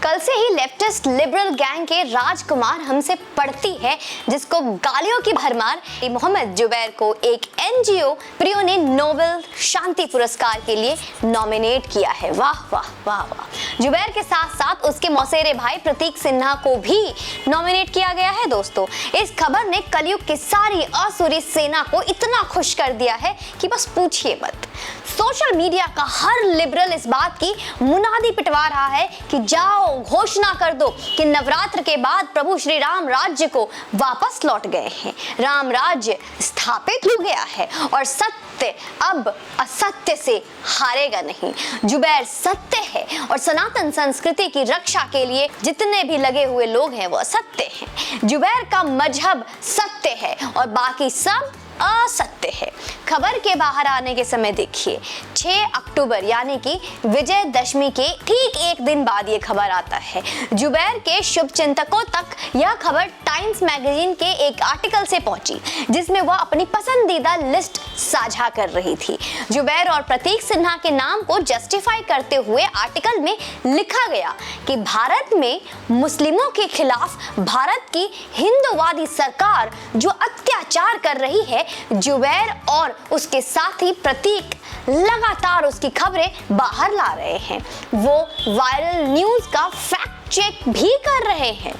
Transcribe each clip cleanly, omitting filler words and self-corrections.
कल से ही leftist liberal gang के राजकुमार हमसे पढ़ती है, जिसको गालियों की भरमार। मोहम्मद जुबैर को एक एनजीओ प्रियो ने नोबेल शांति पुरस्कार के लिए नॉमिनेट किया है। वाह वाह वाह वाह। जुबैर के साथ साथ उसके मौसेरे भाई प्रतीक सिन्हा को भी नॉमिनेट किया गया है। दोस्तों, इस खबर ने कलयुग की सारी असुरी सेना को इतना खुश कर दिया है कि बस पूछिए मत। सोशल मीडिया का हर लिबरल इस बात की मुनादी पिटवा रहा है कि जाओ घोषणा कर दो कि नवरात्र के बाद प्रभु श्री राम राज्य को वापस लौट गए हैं, राम राज्य स्थापित हो गया है और सत्य अब असत्य से हारेगा नहीं। जुबैर सत्य है और सनातन संस्कृति की रक्षा के लिए जितने भी लगे हुए लोग हैं वो असत्य हैं। जुबैर का मजहब सत्य है और बाकी सब असत्य है। खबर के बाहर आने के समय देखिए, 6 अक्टूबर यानी कि विजयदशमी के ठीक एक दिन बाद ये खबर आता है। जुबैर के शुभचिंतकों तक यह खबर टाइम्स मैगजीन के एक आर्टिकल से पहुंची, जिसमें वह अपनी पसंदीदा लिस्ट साझा कर रही थी। जुबैर और प्रतीक सिन्हा के नाम को जस्टिफाई करते हुए आर्टिकल में लिखा गया कि भारत में मुस्लिमों के खिलाफ भारत की हिंदूवादी सरकार जो अत्याचार कर रही है, जुबैर और उसके साथी प्रतीक लगातार उसकी खबरें बाहर ला रहे हैं। वो वायरल न्यूज का फैक्ट चेक भी कर रहे हैं।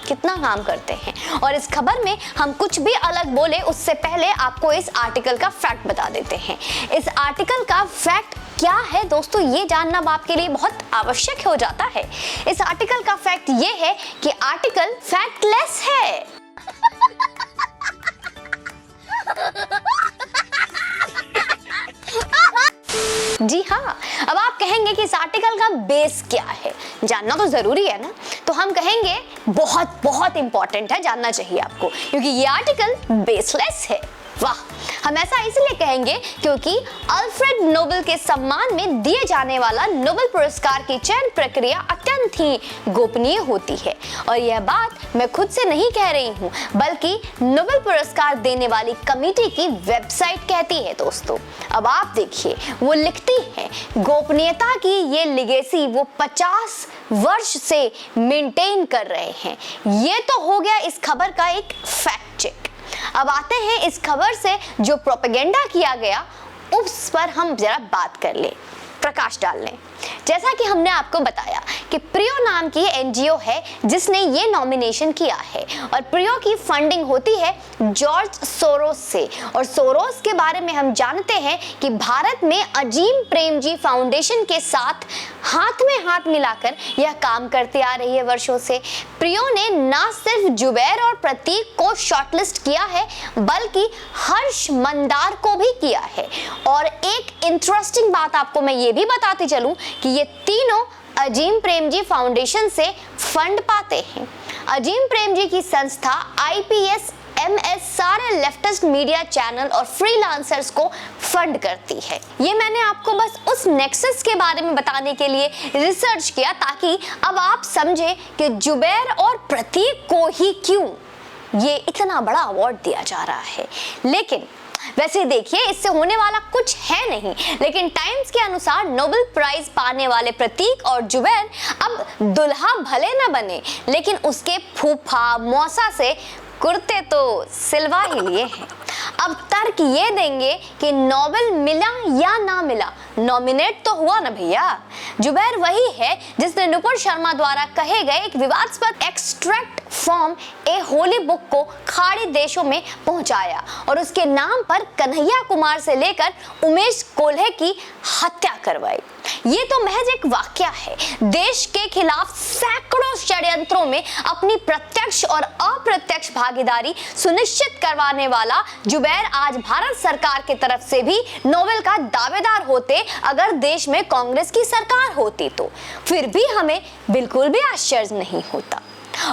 कितना काम करते हैं। और इस खबर में हम कुछ भी अलग बोले उससे पहले आपको इस आर्टिकल का फैक्ट बता देते हैं। इस आर्टिकल का फैक्ट क्या है दोस्तों, ये जानना आपके लिए बहुत आवश्यक हो जाता है। इस आर्टिकल का फैक्ट ये है कि आर्टिकल फैक्टलेस है। जी हाँ, अब आप कहेंगे कि इस आर्टिकल का बेस क्या है, जानना तो जरूरी है ना। तो हम कहेंगे बहुत बहुत इंपॉर्टेंट है, जानना चाहिए आपको, क्योंकि ये आर्टिकल बेसलेस है। वाह, हम ऐसा इसलिए कहेंगे क्योंकि अल्फ्रेड नोबेल के सम्मान में दिए जाने वाला नोबेल पुरस्कार की चयन प्रक्रिया अत्यंत ही गोपनीय होती है। और यह बात मैं खुद से नहीं कह रही हूँ, बल्कि नोबेल पुरस्कार देने वाली कमेटी की वेबसाइट कहती है। दोस्तों, अब आप देखिए, वो लिखती है गोपनीयता की ये लिगेसी वो 50 वर्ष से मेंटेन कर रहे हैं। ये तो हो गया इस खबर का एक फैक्ट चेक। अब आते हैं इस खबर से जो प्रोपेगेंडा किया गया उस पर हम जरा बात कर लें, प्रकाश डाल लें। जैसा कि हमने आपको बताया कि प्रियो नाम की एनजीओ है जिसने ये नॉमिनेशन किया है और प्रियो की फंडिंग होती है जॉर्ज सोरोस से। और सोरोस के बारे में हम जानते हैं कि भारत में अजीम प्रेमजी फाउंडेशन के साथ हाथ में हाथ मिलाकर यह काम करते आ रही है वर्षों से। प्रियो ने ना सिर्फ जुबैर और प्रतीक को शॉर्टलिस्ट किया है, बल्कि हर्ष मंदार को भी किया है। और एक इंटरेस्टिंग बात आपको मैं ये भी बताती चलूं कि ये तीनों अजीम प्रेमजी फाउंडेशन से फंड पाते हैं। अजीम प्रेमजी की संस्था IPS MS सारे लेफ्टिस्ट मीडिया चैनल और फ्रीलांसर्स को फंड करती है। ये मैंने आपको बस उस नेक्सस के बारे में बताने के लिए रिसर्च किया, ताकि अब आप समझे कि जुबैर और प्रतीक को ही क्यों ये इतना बड़ा अवार्ड दिया जा रहा है। लेकिन वैसे देखिए, इससे होने वाला कुछ है नहीं। लेकिन टाइम्स के अनुसार नोबेल प्राइज पाने वाले प्रतीक और जुबैर अब दुल्हा भले न बने, लेकिन उसके फूफा मौसा से कुर्ते तो सिलवा ही लिए हैं। अब तर्क ये देंगे कि नोबेल मिला या ना मिला, नॉमिनेट तो हुआ ना भैया। जुबैर वही है जिसने नुपुर शर्मा द्वारा कहे गए एक विवादास्पद एक्सट्रैक्ट फॉर्म ए होली बुक को खाड़ी देशों में पहुंचाया और उसके नाम पर कन्हैया कुमार से लेकर उमेश कोल्हे की हत्या करवाई। ये तो महज एक वाकया है। देश के खिलाफ सैकड़ों षड्यंत्रों में अपनी प्रत्यक्ष और अप्रत्यक्ष भागीदारी सुनिश्चित करवाने वाला जुबैर आज भारत सरकार की तरफ से भी नोबेल का दावेदार होते अगर देश में कांग्रेस की सरकार होती तो। फिर भी हमें बिल्कुल भी आश्चर्य नहीं होता।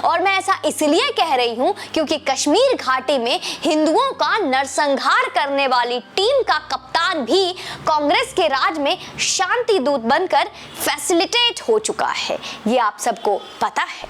और मैं ऐसा इसलिए कह रही हूं क्योंकि कश्मीर घाटी में हिंदुओं का नरसंहार करने वाली टीम का कप्तान भी कांग्रेस के राज में शांति दूत बनकर फैसिलिटेट हो चुका है। ये आप सबको पता है।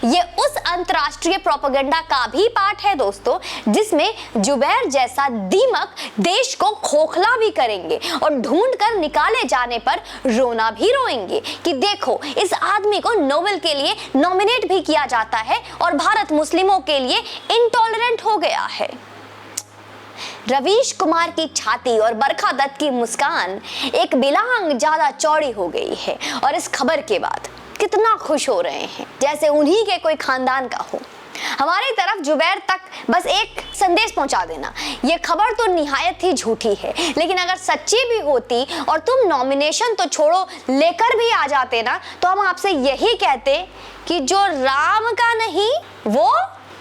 ये उस अंतरराष्ट्रीय प्रोपेगेंडा का भी पार्ट है दोस्तों, जिसमें जुबैर जैसा दीमक देश को खोखला भी करेंगे और ढूंढकर निकाले जाने पर रोना भी रोएंगे कि देखो इस आदमी को नोबेल के लिए नॉमिनेट भी किया जाता है और भारत मुस्लिमों के लिए इंटॉलरेंट हो गया है। रवीश कुमार की छाती और बरखा दत्त की मुस्कान एक बिलांग ज्यादा चौड़ी हो गई है और इस खबर के बाद कितना खुश हो रहे हैं जैसे उन्हीं के कोई खानदान का हो। हमारी तरफ जुबैर तक बस एक संदेश पहुंचा देना, ये खबर तो निहायत ही झूठी है, लेकिन अगर सच्ची भी होती और तुम नॉमिनेशन तो छोड़ो लेकर भी आ जाते ना, तो हम आपसे यही कहते कि जो राम का नहीं वो,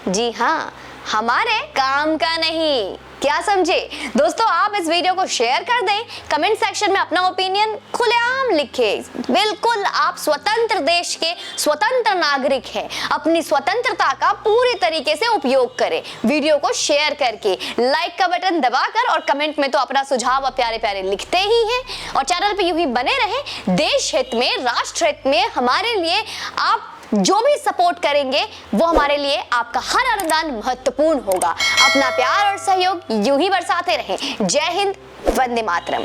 जी हाँ, हमारे काम का नहीं। क्या समझे दोस्तों? आप इस वीडियो को शेयर कर दें, कमेंट सेक्शन में अपना ओपिनियन खुलेआम लिखें। बिल्कुल आप स्वतंत्र देश के स्वतंत्र नागरिक हैं, अपनी स्वतंत्रता का पूरी तरीके से उपयोग करें। वीडियो को शेयर करके, लाइक का बटन दबाकर और कमेंट में तो अपना सुझाव और प्यारे प्यारे लिखते ही हैं। और चैनल पे यूं ही बने रहें। देश हित में, राष्ट्र हित में हमारे लिए आप जो भी सपोर्ट करेंगे वो हमारे लिए आपका हर अनुदान महत्वपूर्ण होगा। अपना प्यार और सहयोग यूं ही बरसाते रहें। जय हिंद, वंदे मातरम।